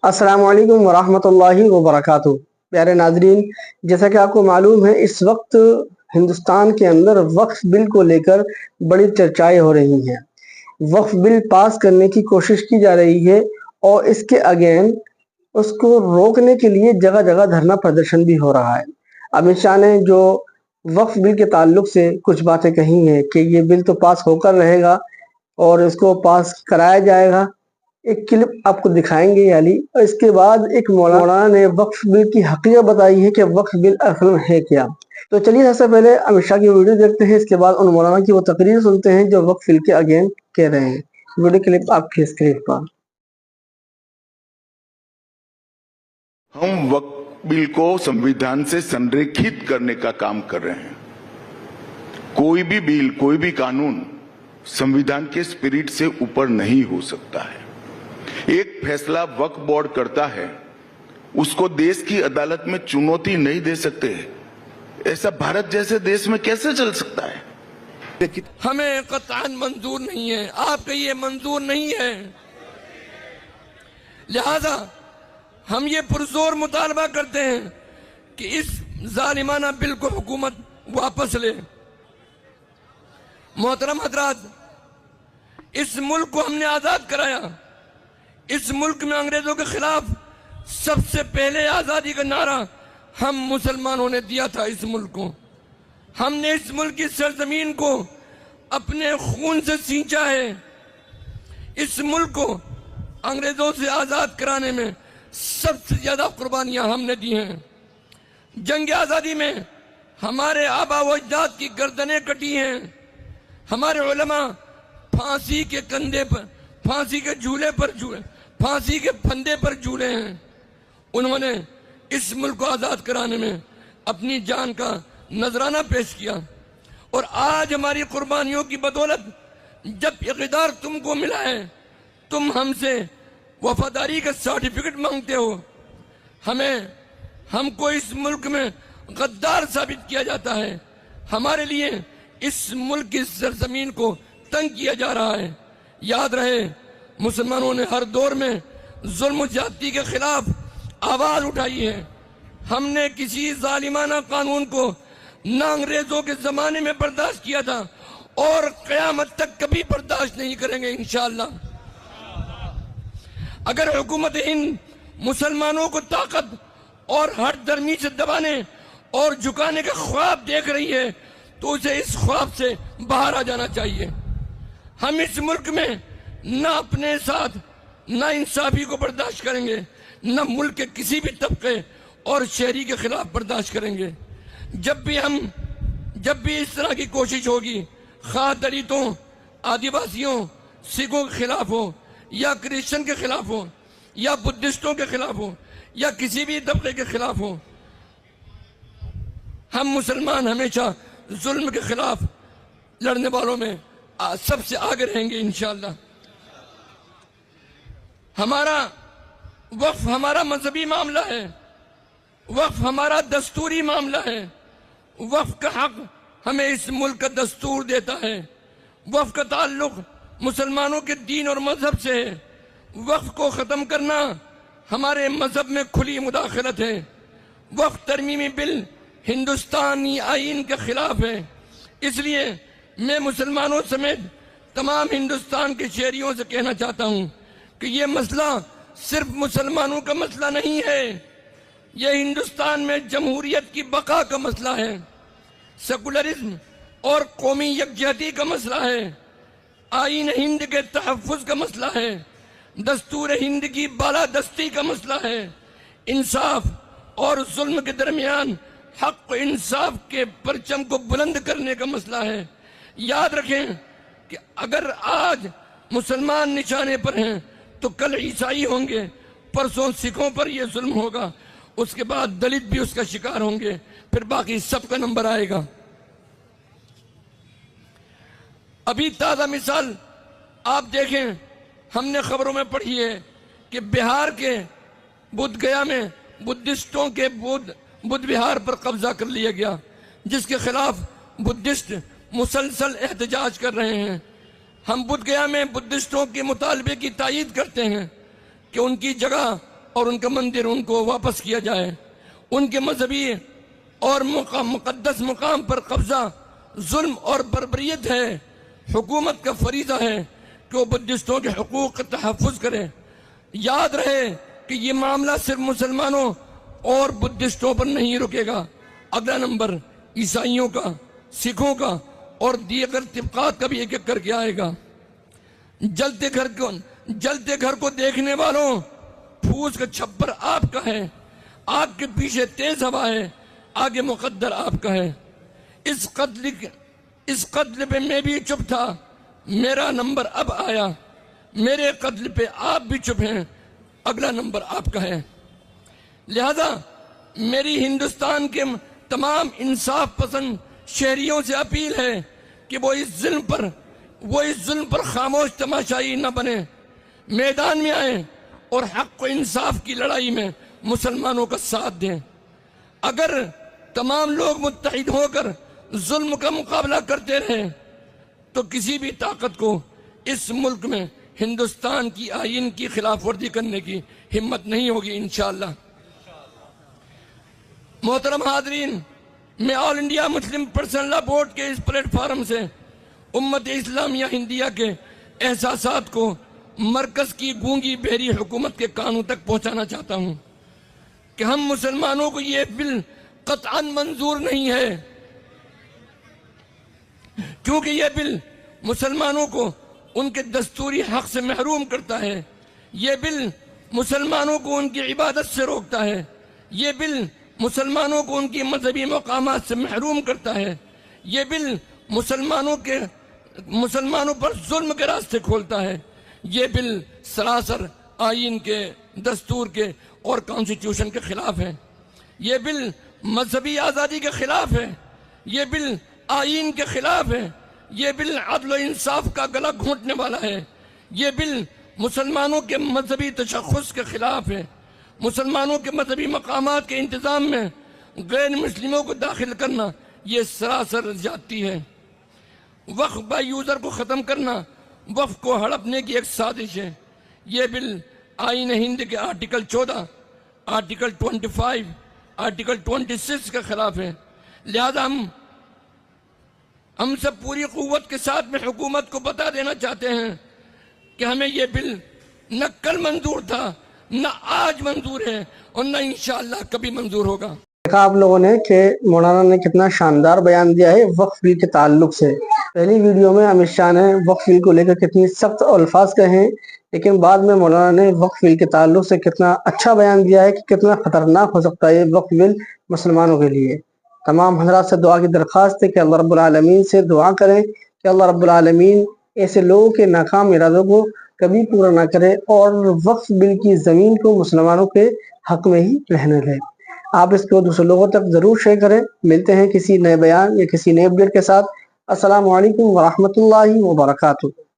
अस्सलामुअलैकुम वरहमतुल्लाहि वबरकातुहू। प्यारे नाज़रीन, जैसा कि आपको मालूम है इस वक्त हिंदुस्तान के अंदर वक्फ बिल को लेकर बड़ी चर्चाएं हो रही हैं। वक्फ बिल पास करने की कोशिश की जा रही है और इसके अगेंस्ट उसको रोकने के लिए जगह जगह धरना प्रदर्शन भी हो रहा है। अमित शाह ने जो वक्फ बिल के ताल्लुक से कुछ बातें कही हैं कि ये बिल तो पास होकर रहेगा और इसको पास कराया जाएगा। एक क्लिप आपको दिखाएंगे याली, और इसके बाद एक मौलाना ने वक्फ बिल की हकीकत बताई है कि वक्फ बिल असल में है क्या। तो चलिए सबसे पहले अमित शाह की वीडियो देखते हैं, इसके बाद उन मौलाना की वो तकरीर सुनते हैं जो वक्फ बिल के अगेंस्ट कह रहे हैं। वीडियो क्लिप आपकी स्क्रीन पर। हम वक्फ बिल को संविधान से संरेखित करने का काम कर रहे हैं। कोई भी बिल, कोई भी कानून संविधान के स्पिरिट से ऊपर नहीं हो सकता है। एक फैसला वक्फ बोर्ड करता है, उसको देश की अदालत में चुनौती नहीं दे सकते। ऐसा भारत जैसे देश में कैसे चल सकता है? हमें कतई मंजूर नहीं है, आपके ये मंजूर नहीं है। लिहाजा हम ये पुरजोर मुतालबा करते हैं कि इस जालिमाना बिल को हुकूमत वापस ले। मोहतरम हजरात, इस मुल्क को हमने आजाद कराया। इस मुल्क में अंग्रेजों के खिलाफ सबसे पहले आजादी का नारा हम मुसलमानों ने दिया था। इस मुल्क को हमने, इस मुल्क की सरजमीन को अपने खून से सींचा है। इस मुल्क को अंग्रेजों से आजाद कराने में सबसे ज्यादा कुर्बानियां हमने दी हैं। जंग आजादी में हमारे आबा व अजदाद की गर्दनें कटी हैं। हमारे उलमा फांसी के कंधे पर, फांसी के झूले पर झूले, फांसी के फंदे पर झूले हैं। उन्होंने इस मुल्क को आजाद कराने में अपनी जान का नजराना पेश किया। और आज हमारी कुर्बानियों की बदौलत जब इक़्तिदार तुमको मिला है, तुम हमसे वफादारी का सर्टिफिकेट मांगते हो। हमको इस मुल्क में गद्दार साबित किया जाता है। हमारे लिए इस मुल्क की सरजमीन को तंग किया जा रहा है। याद रहे, मुसलमानों ने हर दौर में जुल्म ज्यादती के खिलाफ आवाज उठाई है। हमने किसी जालिमाना कानून को न अंग्रेजों के जमाने में बर्दाश्त किया था और कयामत तक कभी बर्दाश्त नहीं करेंगे इंशाअल्लाह। अगर हुकूमत हिंद मुसलमानों को ताकत और हर दरमी से दबाने और झुकाने का ख्वाब देख रही है तो उसे इस ख्वाब से बाहर आ जाना चाहिए। हम इस मुल्क में न अपने साथ न इंसाफी को बर्दाश्त करेंगे, न मुल्क के किसी भी तबके और शहरी के खिलाफ बर्दाश्त करेंगे। जब भी इस तरह की कोशिश होगी, खा दलितों, आदिवासियों, सिखों के खिलाफ हो या क्रिश्चियन के खिलाफ हो या बुद्धिस्टों के खिलाफ हो या किसी भी तबके के खिलाफ हो, हम मुसलमान हमेशा जुल्म के खिलाफ लड़ने वालों में सबसे आगे रहेंगे इंशाअल्लाह। हमारा वक्फ हमारा मजहबी मामला है, वक्फ हमारा दस्तूरी मामला है। वक्फ का हक हमें इस मुल्क का दस्तूर देता है। वक्फ का ताल्लुक मुसलमानों के दीन और मजहब से है। वक्फ को ख़त्म करना हमारे मजहब में खुली मुदाखलत है। वक्फ तरमीमी बिल हिंदुस्तानी आईन के खिलाफ है। इसलिए मैं मुसलमानों समेत तमाम हिंदुस्तान के शहरियों से कहना चाहता हूँ कि ये मसला सिर्फ मुसलमानों का मसला नहीं है, यह हिंदुस्तान में जमहूरियत की बका का मसला है, सेकुलरिज्म और कौमी यकजहती का मसला है, आईन हिंद के तहफ़्फ़ुज़ का मसला है, दस्तूर हिंद की बालादस्ती का मसला है, इंसाफ और जुल्म के दरमियान हक इंसाफ के परचम को बुलंद करने का मसला है। याद रखें कि अगर आज मुसलमान निशाने पर हैं तो कल ईसाई होंगे, परसों सिखों पर यह जुल्म होगा, उसके बाद दलित भी उसका शिकार होंगे, फिर बाकी सबका नंबर आएगा। अभी ताज़ा मिसाल आप देखें, हमने खबरों में पढ़ी है कि बिहार के बुद्ध गया में बुद्धिस्टों के बुद्ध विहार पर कब्जा कर लिया गया, जिसके खिलाफ बुद्धिस्ट मुसलसल एहतजाज कर रहे हैं। हम बुद्ध गया में बुद्धिस्टों के मुतालबे की तायीद करते हैं कि उनकी जगह और उनका मंदिर उनको वापस किया जाए। उनके मजहबी और मुकद्दस मुकाम पर कब्जा जुल्म और बर्बरियत है। हुकूमत का फरीज़ा है कि वो बुद्धिस्टों के हकूक़ का तहफ़्फ़ुज़ करे। याद रहे कि ये मामला सिर्फ मुसलमानों और बुद्धिस्टों पर नहीं रुकेगा। अगला नंबर ईसाइयों का, सिखों का और दीगर तबक़ात का भी एक एक करके आएगा। जलते घर को देखने वालों, फूस का छप्पर आपका है, आग के पीछे तेज हवा है, आगे मुकद्दर आपका है। इस कत्ल पे मैं भी चुप था, मेरा नंबर अब आया। मेरे कत्ल पे आप भी चुप हैं, अगला नंबर आपका है। लिहाजा मेरी हिंदुस्तान के तमाम इंसाफ पसंद शहरियों से अपील है कि वो इस जुल्म पर खामोश तमाशाई न बने, मैदान में आए और हक व इंसाफ की लड़ाई में मुसलमानों का साथ दें। अगर तमाम लोग मुत्तहिद होकर जुल्म का मुकाबला करते रहे तो किसी भी ताकत को इस मुल्क में हिंदुस्तान की आईन की खिलाफ वर्जी करने की हिम्मत नहीं होगी इंशाअल्लाह। मोहतरम हाज़रीन, मैं all India Muslim personal law board के इस प्लेटफार्म से उम्मत इस्लामिया हिंदिया के एहसासात को मरकज की गूंगी बहरी हुकूमत के कानों तक पहुंचाना चाहता हूं कि हम मुसलमानों को ये बिल कतअन मंजूर नहीं है, क्योंकि यह बिल मुसलमानों को उनके दस्तूरी हक से महरूम करता है। यह बिल मुसलमानों को उनकी इबादत से रोकता है। यह बिल मुसलमानों को उनकी मजहबी मकामात से महरूम करता है। यह बिल मुसलमानों पर जुल्म के रास्ते खोलता है। यह बिल सरासर आईन के, दस्तूर के और कॉन्स्टिट्यूशन के खिलाफ है। यह बिल मजहबी आज़ादी के खिलाफ है। यह बिल आईन के खिलाफ है। यह बिल अदल व इंसाफ का गला घोंटने वाला है। यह बिल मुसलमानों के मजहबी तशख़्ख़ुस के खिलाफ है। मुसलमानों के मजहबी मकामात के इंतज़ाम में गैर मुस्लिमों को दाखिल करना यह सरासर ज़्यादती है। वक्फ बाय यूज़र को ख़त्म करना वक्फ को हड़पने की एक साजिश है। यह बिल आईन हिंद के आर्टिकल 14, आर्टिकल 25, आर्टिकल 26 के खिलाफ है। लिहाजा हम सब पूरी क़ुव्वत के साथ में हुकूमत को बता देना चाहते हैं कि हमें यह बिल न कल मंजूर था, न आज मंजूर है और न इंशाअल्लाह कभी मंजूर होगा। देखा आप लोगों ने कि मौलाना ने कितना शानदार बयान दिया है वक्फ बिल के ताल्लुक से। पहली वीडियो में अमित शाह ने वक्फ बिल को लेकर कितनी सख्त अल्फाज कहे हैं, लेकिन बाद में मौलाना ने वक्फ बिल के ताल्लुक से कितना अच्छा बयान दिया है कि कितना खतरनाक हो सकता है ये वक्फ बिल मुसलमानों के लिए। तमाम हज़रात से दुआ की दरख्वास्त है कि अल्लाह रब्बुल आलमीन से दुआ करें कि अल्लाह रब्बुल आलमीन ऐसे लोगों के नाकाम इरादों को कभी पूरा ना करे और वक्फ बिल की ज़मीन को मुसलमानों के हक में ही रहने दें। आप इसको दूसरे लोगों तक ज़रूर शेयर करें। मिलते हैं किसी नए बयान या किसी नए अपडेट के साथ। अस्सलामु अलैकुम व रहमतुल्लाहि व बरकातुहू।